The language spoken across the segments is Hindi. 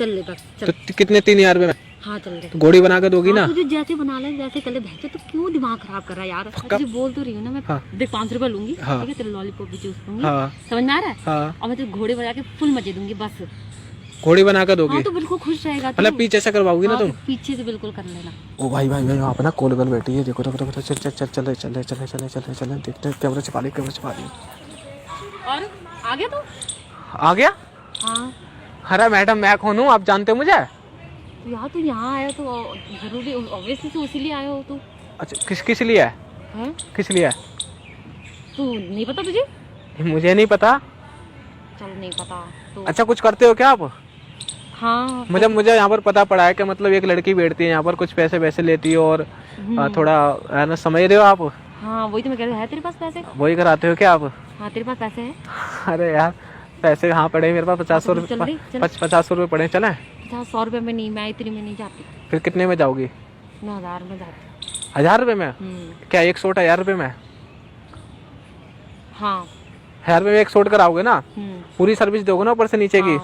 चल ले बस चल। तो कितने 3,000 रुपए में? हाँ चल ले। तो घोड़ी बना के दोगी ना? तुझे जैसे बना ले वैसे कर ले। भैंस तो क्यों दिमाग खराब कर रहा है यार। तुझे बोल तो रही हूँ ना मैं। हाँ। देख 500 रुपए लूंगी, हाँ। ठीक है, तेरे लॉलीपॉप भी चूस दूंगी, हाँ। समझ में आ रहा है? हाँ। और मैं तुझे घोड़े बजा के फुल मजे दूंगी बस। घोड़ी बना कर दोगी? हाँ तो बिल्कुल खुश रहेगा तू। मतलब पीछे से करवाओगी ना तुम? पीछे से बिल्कुल कर लेना। ओ भाई भाई भाई वहाँ पे ना कॉल बैठी है, देखो देखो देखो, चल चल चल चल चल चल चल चल चल देखते हैं, कैमरा छिपा ली, कैमरा छिपा ली। और आ गया तू? आ गया? हाँ। अरे मैडम मैं कौन हूँ, आप जानते हो मुझे? तो यार तू यहाँ आया तो जरूरी ऑब्वियसली तो इसीलिए आया हो तू। अच्छा किस लिए है? हैं? किस लिए है? तू नहीं पता तुझे? मुझे नहीं पता। चल नहीं पता तो। अच्छा कुछ करते हो क्या आप? हाँ मुझे यहाँ पर पता पड़ा है कि मतलब एक लड़की बैठती है यहाँ पर, कुछ पैसे वैसे लेती है और थोड़ा है ना, समझ रहे हो आप? हाँ वही तो मैं कह रही हूँ, है तेरे पास पैसे? वही कराते हो क्या आप? हाँ तेरे पास पैसे हैं? अरे यार पैसे हाँ पड़े मेरे पास, 50 रुपये 50 रुपये पड़े। चले? 100 रुपये में नहीं, मैं इतनी में नहीं जाती। फिर कितने में जाओगी? 9,000 में जाती। 1,000 रुपये में? क्या एक सूट 1,000 रुपये में? हाँ 1,000 रुपये में एक सूट कराओगे ना? पूरी सर्विस दोगे ना ऊपर से नीचे की?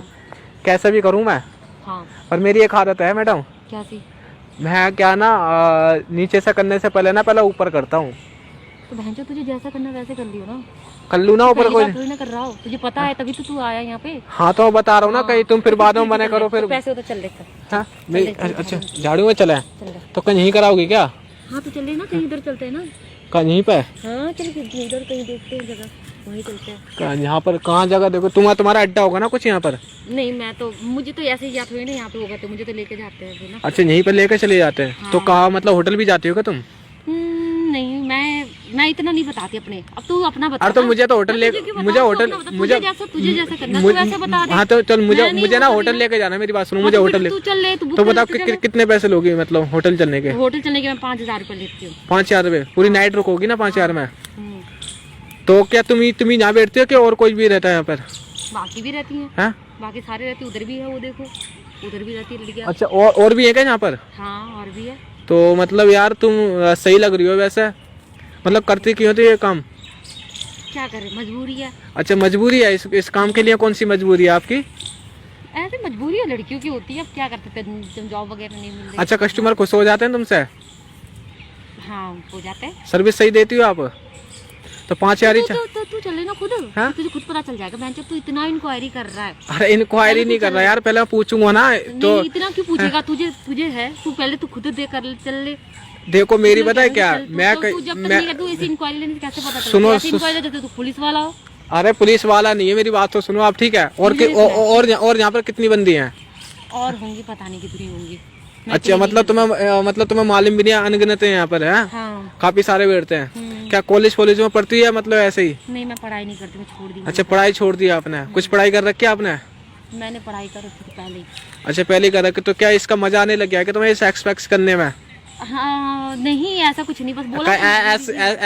कैसे भी करूँ मैं? हाँ। पर मेरी एक आदत है मैडम। क्या सी? मैं क्या ना नीचे से करने से पहले ना पहले ऊपर करता हूँ। तो बहन तुझे जैसा करना वैसे कर लियो ना। कर लूँ ना ऊपर? कोई थोड़ी ना कर रहा हो, तुझे पता है तभी तो तू आया यहाँ पे। हाँ तो मैं बता रहा हूँ ना, कहीं तुम फिर बाद में मना करो फिर। पैसे हो तो चल ले। हाँ अच्छा झाड़ू में चले तो कहीं यहीं कराओगी क्या? हाँ तो चले ना, कहीं इधर चलते हैं ना। कहीं यहीं पे? हाँ चल इधर कहीं देखते हैं जगह, वहीं चलते हैं। यहाँ पर कहाँ जगह देखो? तुम्हारा अड्डा होगा ना कुछ यहाँ पर? नहीं मैं तो, मुझे तो ऐसे ही याद हुई ना यहाँ पे होगा तो मुझे तो लेके जाते हैं ना। अच्छा यहीं पर लेके चले जाते हैं? तो कहाँ मतलब होटल भी जाती हो क्या तुम? नहीं मैं इतना नहीं बताती अपने। अब तू अपना बता। अरे तो मुझे तो होटल मुझे तुझे जैसा करना तो वैसे बता दे। हाँ तो चल मुझे ना होटल लेके जाना, मेरी बात सुनो, मुझे होटल ले। तू चल ले तो बताओ कितने पैसे लोगी मतलब होटल चलने के? होटल चलने के मैं 5,000 रुपए लेती हूँ। 5,000 रुपए? पूरी नाइट रुकोगी ना 5,000 में? तो क्या तुम यहाँ बैठते हो कि और कोई भी रहता है यहाँ पर? बाकी भी रहती है, बाकी सारे रहते, उधर भी है वो देखो, उधर भी रहती है लड़कियाँ। अच्छा और भी है क्या यहाँ पर? हाँ और भी है। तो मतलब यार तुम सही लग रही हो वैसे, मतलब करती क्यों थी ये काम? क्या करे, मजबूरी है। अच्छा मजबूरी है? इस काम के लिए कौन सी मजबूरी है आपकी? ऐसे मजबूरी है, लड़कियों की होती है, अब क्या कर सकते हैं, जॉब वगैरह नहीं मिल रही। अच्छा कस्टमर खुश हो जाते हैं तुमसे? हाँ हो जाते हैं। सर्विस सही देती हो आप? तो 5,000 ही तू चले ना खुद। हाँ? तुझे खुद पता चल जाएगा। तू इतना इंक्वायरी कर रहा है। अरे इंक्वायरी नहीं कर रहा यार, पहले पूछूंगा ना तो। इतना क्यों पूछेगा? तुझे है, तू पहले तू खुद दे कर चल ले। देखो मेरी पता है क्या, मैं तू ऐसी इंक्वायरी लेने से कैसे पता चलेगा? सुनो इंक्वायरी तू पुलिस वाला हो। अरे पुलिस वाला नहीं है, मेरी बात तो सुनो आप, ठीक है? और यहाँ पर कितनी बंदी हैं? और होंगी, पता नहीं कितनी होंगी। अच्छा मतलब तुम्हें मालूम भी नहीं, अनगिनत है यहाँ पर है? हाँ। काफी सारे बैठते हैं। क्या कॉलेज में पढ़ती है मतलब ऐसे ही? नहीं मैं पढ़ाई नहीं करती, मैं छोड़ दी। अच्छा पढ़ाई छोड़ दी आपने? कुछ पढ़ाई कर रखी है आपने? मैंने पढ़ाई कर रखी थी पहले। अच्छा पहले कर रखी, तो क्या इसका मजा आने लग गया कि तुम्हें सेक्स पैक्स करने में? हाँ नहीं ऐसा कुछ नहीं, बस बोला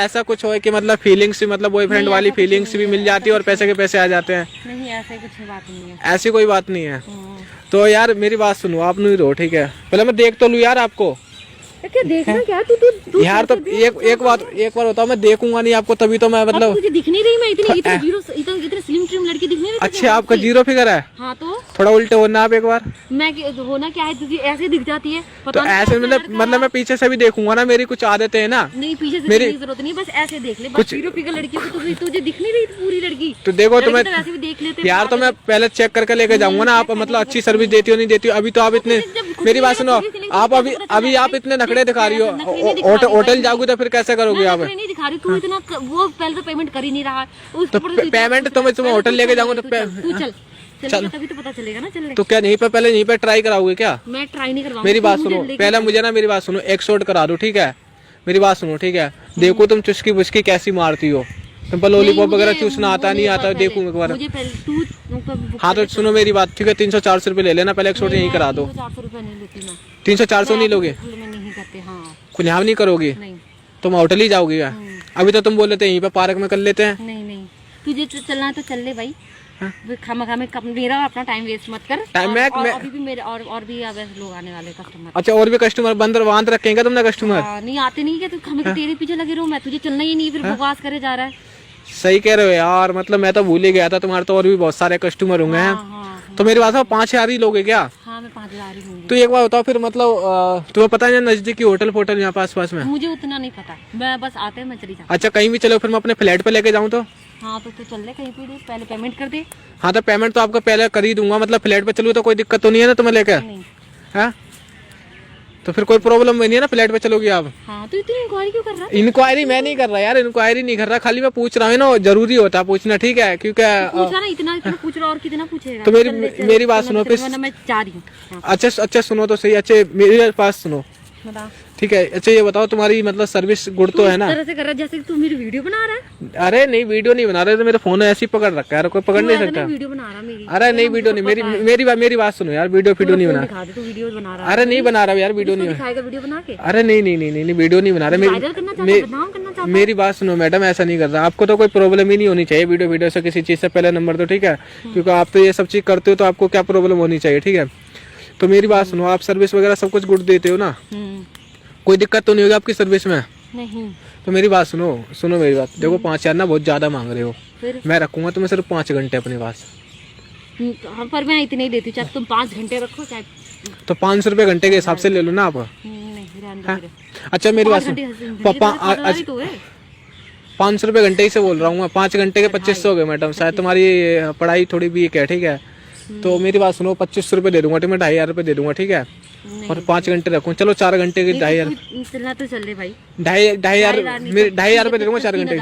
ऐसा कुछ हो कि मतलब फीलिंग्स भी, मतलब बॉयफ्रेंड वाली फीलिंग्स भी मिल जाती है और पैसे के पैसे आ जाते हैं? नहीं ऐसा कुछ बात नहीं है। ऐसी कोई बात नहीं है? तो यार मेरी बात सुनो, आप नहीं रहो, ठीक है? पहले मैं देख तो लूँ यार आपको। क्या देखना क्या तू यार तो एक बार बताओ, मैं देखूंगा नहीं आपको तभी तो मैं मतलब। तुझे दिख नहीं रही मैं इतनी स्लिम ट्रिम लड़की दिख नहीं रही? अच्छा आपका 0 फिगर है? हाँ तो थोड़ा उल्टे होना आप एक बार। मैं होना क्या है, तुझे ऐसे दिख जाती है? तो ऐसे मतलब मैं पीछे से भी देखूंगा ना, मेरी कुछ आदतें है ना। नहीं पीछे से मेरी जरूरत नहीं, बस ऐसे देख ले। बस 0 फिगर लड़की को तुझे दिख नहीं रही पूरी लड़की? तो देखो तो मैं वैसे भी देख लेते यार, तो मैं पहले चेक करके लेके जाऊंगा ना आप, मतलब अच्छी सर्विस देती हो नहीं देती हो। अभी तो आप इतने, मेरी बात सुनो, आप अभी आप इतने नखरे दिखा रही हो, होटल जाओगे तो फिर कैसे करोगे आप? नहीं दिखा रही तू इतना, वो पहले तो पेमेंट कर ही नहीं रहा। तो पेमेंट तो मैं तुम्हें होटल लेके जाऊंगा तो तू चल तभी तो पता चलेगा ना। चल तो क्या नहीं पे पहले यहीं पे ट्राई कराओगे क्या? मैं ट्राई नहीं करवाऊंगी। मेरी बात सुनो पहले, मुझे ना मेरी बात सुनो, एक शॉट करा दो, ठीक है? मेरी बात सुनो, ठीक है? देखो तुम चुस्की बुस्की कैसी मारती हो, तुम लॉलीपॉप वगैरह चूसना आता नहीं आता, देखूंगा एक बार। हाँ तो सुनो मेरी बात, ठीक है? 300-400 रुपए ले लेना, पहले एक शॉट यहीं करा दो। 400 रुपए नहीं लेती मैं। 300-400 नहीं लोगे? नहीं करते। हाँ खुलेआम नहीं करोगी? तुम होटल ही जाओगी क्या? अभी तो तुम बोल लेते यहीं पे पार्क में कर लेते हैं। नहीं तुझे चलना है तो चल ले भाई। खामा मेरा अपना टाइम वेस्ट मत कर। अभी भी मेरे और भी लोग आने वाले कस्टमर। अच्छा और भी कस्टमर बांध रखेंगे तुमने कस्टमर? नहीं आते नहीं क्या? तू खामा तेरे पीछे लगे रहो, मैं तुझे चलना ही नहीं, फिर बकवास करे जा रहा है। सही कह रहे हो यार, मतलब मैं तो भूल ही गया था, तुम्हारे तो और भी बहुत सारे कस्टमर होंगे हैं। तो मेरी बात है 5,000 ही लोगे क्या? हाँ मैं मैं 5,000 ही दूंगी। तो एक बार बताओ फिर, मतलब तुम्हें पता है नजदीकी होटल फोटल यहाँ पास पास में? मुझे उतना नहीं पता, मैं बस आते हैं मैं चली जाती। अच्छा कहीं भी चलो, फिर मैं अपने फ्लैट पे लेके जाऊँ तो? हाँ तो चल ले कहीं पे, पहले पेमेंट कर दे। हाँ तो पेमेंट तो आपका पहले कर ही दूंगा, मतलब फ्लैट पे चलूँ तो कोई दिक्कत तो नहीं है ना तुम्हें लेके? नहीं। हाँ तो फिर कोई प्रॉब्लम नहीं है ना फ्लैट पे चलोगी आप? हाँ तो इतनी इंक्वायरी क्यों कर रहा है? इंक्वायरी मैं नहीं कर रहा यार, इंक्वायरी नहीं कर रहा, खाली मैं पूछ रहा हूँ ना, जरूरी होता है पूछना, ठीक है? क्योंकि पूछा ना, इतना पूछ रहा और कितना पूछेगा? तो मेरी बात सुनो फिर। मैं जा रही हूँ। अच्छा सुनो तो सही, अच्छे मेरे पास सुनो, बता। ठीक है? अच्छा ये बताओ, तुम्हारी मतलब सर्विस गुड तो है ना? इस तरह से कर रहा है जैसे कि तू मेरी वीडियो बना रहा है। अरे नहीं वीडियो नहीं बना रहे, तो मेरे फोन ऐसे ही पकड़ रखा है, कोई पकड़ नहीं सकता। वीडियो बना रहा मेरी। अरे नहीं वीडियो नहीं, मेरी बात सुनो यार, वीडियो नहीं बना। दिखा दे तू वीडियो बना रहा है। अरे नहीं बना रहा यार, वीडियो नहीं दिखाएगा वीडियो बना के। अरे नहीं वीडियो नहीं बना रहा। वायरल करना चाहता है, बदनाम करना चाहता है। मेरी बात सुनो मैडम, ऐसा नहीं कर रहा, आपको तो कोई प्रॉब्लम ही नहीं होनी चाहिए वीडियो से, किसी चीज से पहले नंबर दो, ठीक है? क्योंकि आप तो ये सब चीज करते हो तो आपको क्या प्रॉब्लम होनी चाहिए, ठीक है? तो मेरी बात सुनो, आप सर्विस वगैरह सब कुछ गुड देते हो ना? कोई दिक्कत तो नहीं होगी आपकी सर्विस में? नहीं। तो मेरी बात सुनो मेरी बात, देखो 5,000 ना बहुत ज्यादा मांग रहे हो, मैं रखूंगा तुम्हें सिर्फ 5 घंटे अपने पास। पर मैं इतने ही देती हूँ, चाहे तुम 5 घंटे रखो चाहे। तो 500 रुपए घंटे के हिसाब से ले लो ना आप। अच्छा मेरी बात पापा 500 रुपए घंटे ही से बोल रहा हूँ मैं, 5 घंटे के 2500 हो गए मैडम, शायद तुम्हारी पढ़ाई थोड़ी वीक है, ठीक है? तो मेरी बात सुनो, 2500 रुपए दे दूंगा, तो मैं 2,500 रुपए दे दूंगा, ठीक है? और 5 घंटे रखूँ, चलो 4 घंटे के 2,500। चलना तो चल ले भाई, 2,500 रुपए दे दूंगा 4 घंटे।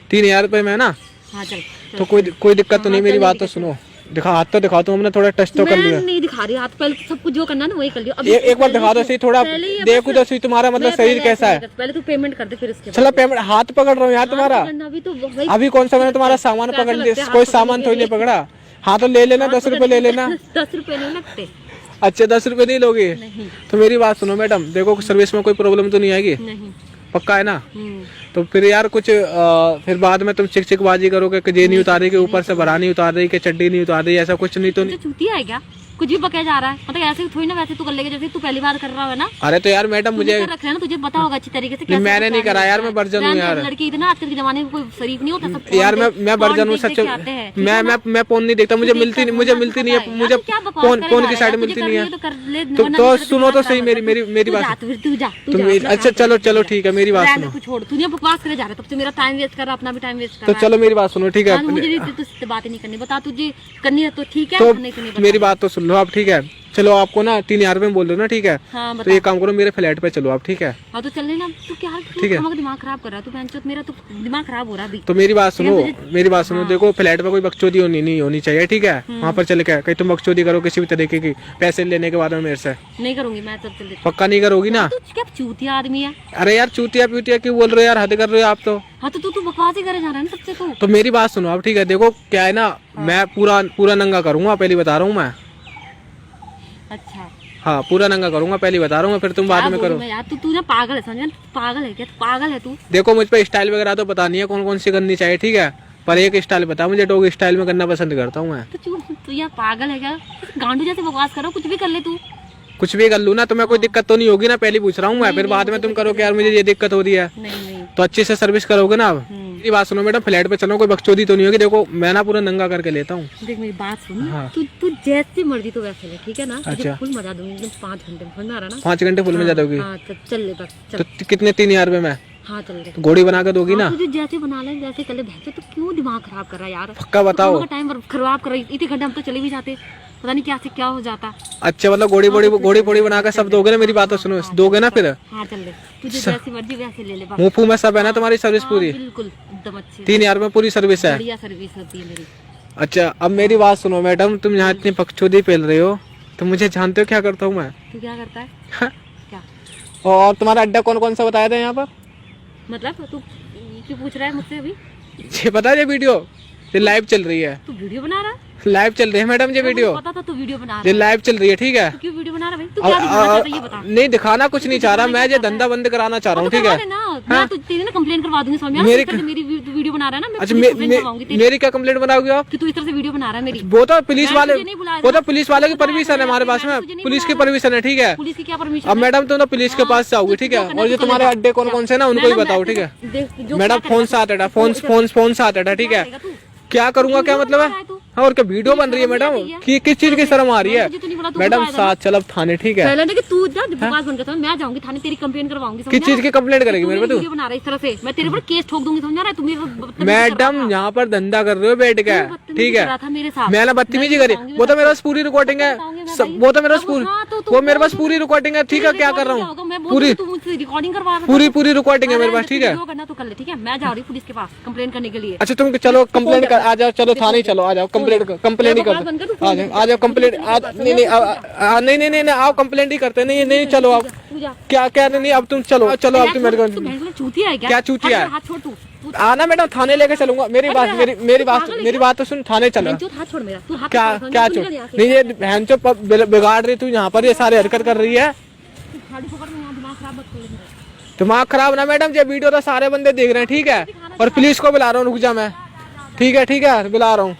3,000 रुपए में ना? हाँ चल। तो कोई दिक्कत तो नहीं, मेरी बात तो सुनो, दिखा हाथ तो दिखाओ, तुम अपने थोड़ा टच तो कर लिया। नहीं दिखा रही हाथ, पहले सब कुछ जो करना ना वही कर लियो। एक बार दिखा दो सही, थोड़ा देखो तो सही तुम्हारा मतलब शरीर कैसा है। पहले तू पेमेंट कर दे फिर उसके बाद। चलो पेमेंट, हाथ पकड़ रहा हूँ यार तुम्हारा। अभी कौन सा मैंने तुम्हारा सामान पकड़ लिया? कोई सामान थोड़ी नहीं पकड़ा। हाँ तो ले लेना, 10 रुपए ले लेना। 10 रुपए नहीं लगते। अच्छा 10 रुपए नहीं लोगे? तो मेरी बात सुनो मैडम, देखो सर्विस में कोई प्रॉब्लम तो नहीं आएगी? नहीं। पक्का है ना? तो फिर यार कुछ फिर बाद में तुम चिकबाजी करोगे कि ये नहीं उतार रही, के ऊपर से भरा नहीं उतार रही, कि चड्डी नहीं उतार रही, ऐसा कुछ नहीं तो चूतिया है क्या? कुछ भी बकाया जा रहा है, मतलब ऐसे थोड़ी ना, वैसे तू कर लेगा जैसे तू पहली बार कर रहा है ना। अरे तो यार मैडम मुझे रख लेना, तुझे पता होगा अच्छी तरीके से। मैंने नहीं करा यार, मैं वर्जन हूँ यार। लड़की इतना आजकल के जमाने में कोई शरीफ नहीं होता सब यार, मैं वर्जन हूँ सच। मैं फोन नहीं देखता, मुझे मिलती नहीं है, मुझे फोन की साइड मिलती नहीं है। तो सुनो तो सही मेरी बात। अच्छा चलो ठीक है, मेरी बात सुनो। छोड़, तू बकवास करे जा रहा है, तब से मेरा टाइम वेस्ट कर रहा, अपना भी टाइम वेस्ट कर तो चलो मेरी बात सुनो, ठीक है? मुझे तुझसे बात नहीं करनी, बता तुझे करनी है तो ठीक है, नहीं तो नहीं। मेरी बात तो सुन लो आप, ठीक है? चलो आपको ना 3,000 रुपए बोल दो ना, ठीक है? हाँ, तो ये काम करो, मेरे फ्लैट पे चलो आप, ठीक है? हाँ तो चल लेना। तू क्या ठीक है? दिमाग खराब कर रहा है तू, बहनचोद, मेरा तो दिमाग खराब हो रहा है। तो मेरी बात सुनो, देखो फ्लैट पे कोई बकचोदी नहीं होनी चाहिए, ठीक है? वहाँ पर चल के कहीं तुम बकचोदी करो किसी भी तरीके की, पैसे लेने के बाद में मेरे से नहीं करूंगी मैं। तो चल, पक्का नहीं करोगी ना? क्या चूतिया आदमी है? अरे यार चूतिया क्यों बोल रहे हो यार, हद कर रहे हो आप तो। हाँ तो तू बकवास ही करे जा रहा है ना सबसे। तो मेरी बात सुनो आप, ठीक है? देखो क्या है ना, मैं पूरा नंगा करूंगा, पहले बता रहा हूँ मैं। अच्छा हाँ पूरा नंगा करूंगा, पहले बता रहा हूँ, फिर तुम बाद में करो। यार तू ना पागल है, समझ? पागल है क्या? पागल है तू? देखो मुझ पे स्टाइल वगैरह तो पता नहीं है कौन सी करनी चाहिए, ठीक है? पर एक स्टाइल बता मुझे, डॉग स्टाइल में करना पसंद करता हूँ मैं। तो यार पागल है क्या? गांडू जैसे बकवास करो, कुछ भी कर ले तू। कुछ भी कर लूँ ना, तो मैं कोई दिक्कत तो नहीं होगी ना? पहले पूछ रहा हूँ मैं, फिर बाद में तुम करो कि यार मुझे ये दिक्कत हो रही है। नहीं। तो अच्छे से सर्विस करोगे ना आप? मेरी बात सुनो मैडम, फ्लैट पे चलो, कोई बकचोदी तो नहीं होगी? देखो मैं ना पूरा नंगा करके लेता हूँ। देख मेरी बात सुन, तू जैसी मर्जी तो वैसे ले, ठीक है ना? अच्छा फुल मजा दूंगी एकदम, 5 घंटे में, समझ में आ रहा ना? 5 घंटे फुल में जा दोगी? हाँ चल ले बस। तो कितने? 3,000 रुपए में? हाँ चल ले। घोड़ी बना के दोगी ना? तुझे जैसे बना ले वैसे कर ले, भैंस तो क्यों दिमाग खराब कर रहा है यार? पक्का बताओ। टाइम खराब कर रही, इतने घंटे हम तो चले भी जाते, पता नहीं क्या से क्या हो जाता। अच्छा मतलब घोड़ी पोड़ी बना के सब दोगे ना? मेरी बात तो सुनो, दोगे ना फिर? हाँ चल ले, तुझे जैसी मर्जी वैसे ले ले। मुफ्त में सब है ना तुम्हारी सर्विस पूरी? बिल्कुल एकदम अच्छी, 3,000 में पूरी सर्विस है? बढ़िया सर्विस होती है मेरी। अच्छा अब मेरी बात सुनो मैडम, तुम यहाँ इतनी पक्षोदी पेल रहे हो, तो मुझे जानते हो क्या करता हूँ मैं? तू क्या करता है? क्या? और तुम्हारा अड्डा कौन सा बताया था यहाँ पर? मतलब तू क्यों पूछ रहा है मुझसे अभी? ये पता है, वीडियो ये लाइव चल रही है। तू वीडियो बना रहा है? लाइव चल रही है मैडम ये वीडियो। पता था तू वीडियो बना रहा है। ये लाइव चल रही है, ठीक है? तू क्यों वीडियो बना रहा है भाई? तू क्या दिखाना चाहता है ये बता। नहीं दिखाना कुछ नहीं चाह रहा, मैं ये धंधा बंद कराना चाह रहा हूँ, ठीक है? मैं तो तेरी ना कंप्लेंट करवा दूंगी स्वामी, मेरी वीडियो बना रहा है ना। अच्छा मेरी क्या कंप्लेंट बनाओगे आप? कि तू इस तरह से वीडियो बना रहा है मेरी। वो तो पुलिस वाले की परमिशन है हमारे पास में, पुलिस की परमिशन है, ठीक है? पुलिस की क्या परमिशन? अब मैडम तुम तो पुलिस के पास जाओगी, ठीक है? और ये तुम्हारे अड्डे कौन से ना उनको ही बताओ, ठीक है? मैडम फोन साथ हटा, फोन साथ हटा, ठीक है? क्या करूंगा, क्या मतलब है? हाँ, और क्या वीडियो बन रही है मैडम? किस चीज की शर्म आ रही है मैडम? साथ चल थाने, ठीक है? पहले कि तू जा बकवास बन गया, मैं जाऊंगी थाने, तेरी कंप्लेन करवाऊंगी। किस चीज की कंप्लेंट करेगी मेरे पे? तू वीडियो बना रहा है इस तरह से, मैं तेरे पर केस ठोक दूंगी, समझ रहा है? तुम मैडम यहाँ पर धंधा कर रहे हो बैठ के, ठीक है? मैंने बदतमीजी करी, वो तो मेरे पास पूरी रिकॉर्डिंग है, वो तो मेरे पास पूरी, वो मेरे पास पूरी रिकॉर्डिंग है, ठीक है? क्या कर रहा हूँ? पूरी रिकॉर्डिंग करवा, पूरी रिकॉर्डिंग है मेरे पास, ठीक है? करना तो कर ले, ठीक है? मैं जा रही हूँ पुलिस के पास कंप्लेन करने के लिए। अच्छा तुम चलो कंप्लेंट कर, आ जाओ, चलो थाने चलो, आ जाओ, कंप्लेंट ही कर दो, आ जाओ कंप्लेंट। नहीं आओ, कंप्लेंट ही करते। नहीं चलो आप, क्या नहीं, अब तुम चलो अब तुम मेरे को चूतिया है क्या? चूतिया है? हाथ छोड़ तू, आना मैडम, थाने लेके चलूंगा। मेरी बात तो सुन, थाने चलो। हाथ छोड़ मेरा, तू हाथ क्या छोड़? नहीं ये बहन चो बिगाड़ रही तू यहाँ पर, ये सारे हरकत कर रही है। दिमाग खराब ना मैडम, ये वीडियो तो सारे बंदे देख रहे हैं, ठीक है? और पुलिस को बुला रहा हूँ, रुक जा मैं, ठीक है? बुला रहा हूँ।